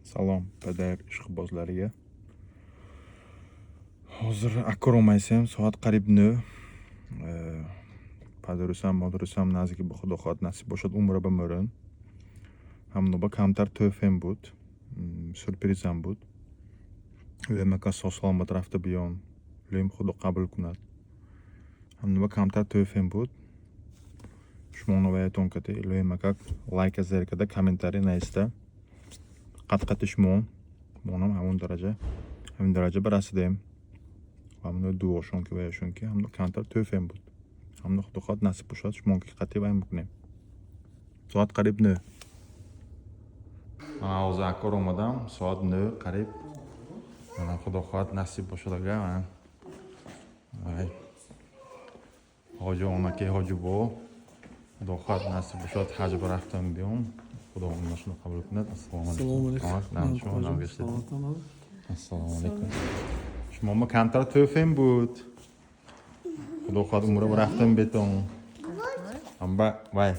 Salom pedar ishqibozlariga. Hozir akromaysam soat qarib 9. Padarusam, modurusam naziki bu xudo xohlasa nasib boshad umra bamörün. Hamnoba kamtar töfem bud. Sürprizam bud. Lemaka sosalamat rafta biyon. Lem xudo qabul kunad. Hamnoba kamtar töfem bud. Shmona va tonkate lemaka like azerkada kommentariy naista. Qatqatishmon. Monam همون درجه برسیدیم همون دو شونکی و شونکی همون کانتر توفیم بود همون خود خود نصیب شد شمونکی قطعی باید میکنیم ساعت قریب 9 من از اکر اومدم ساعت 9 قریب من خدا خود نصیب شد اگر من حاجی اونکی حاجی با خدا خود نصیب شد حج برفتم بیام خدا اونشون قبول کند السلام علیکم السلام علیکم شما ما کمتر توفیم بود خدا خواهد امورا برفتم بیتون ام وای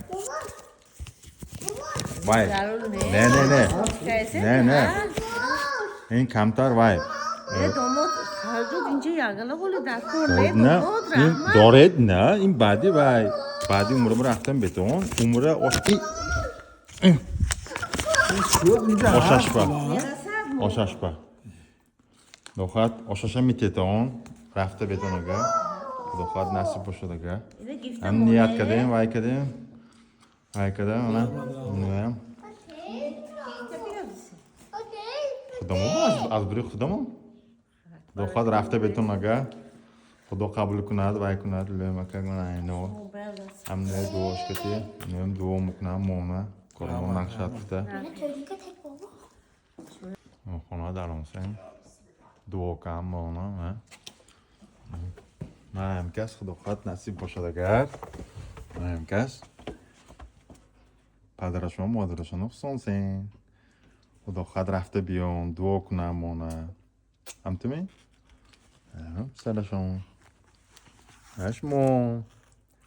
نه این کمتر وای نه این دارد نه این بعدی وای بعدی امورا برفتم بیتون امورا آشش با دخواد آشاشم میتیتون رفته بیتون اگه دخواد نصیب باشد اگه هم نیت کردیم وای کردیم نه خودمون از بری خودمون دخواد رفته بیتون اگه خدا قبول کند وای کند لیم اگه من اینو هم نه دوش کتی نیم دو مکنم مونه کارمون نقشت کته خونه درون سیم دو کم مونه من هم کس خدا خواهد نصیب باشد اگر من هم کس پدرشون مادرشون نفسون سین خدا خواهد رفته بیان دو کنم مونه هم تمی؟ سرشون هشمون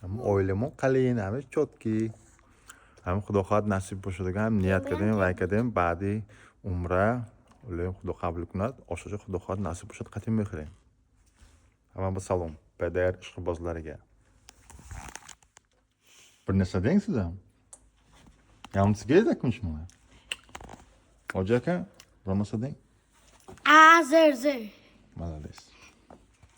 هم اویلمون قلین همه چطکی هم خدا خواهد نصیب باشد اگر هم نیت کردیم وای کردیم بعدی عمره ولی خدا قبول کند آشاش خدا خواهد نصیب باشد قطعی میخوریم همه با سلام پدر ishqibozlariga bir narsa deng siz ham yalnizga aytmoqchiman hoji aka bir narsa deng Zir молодец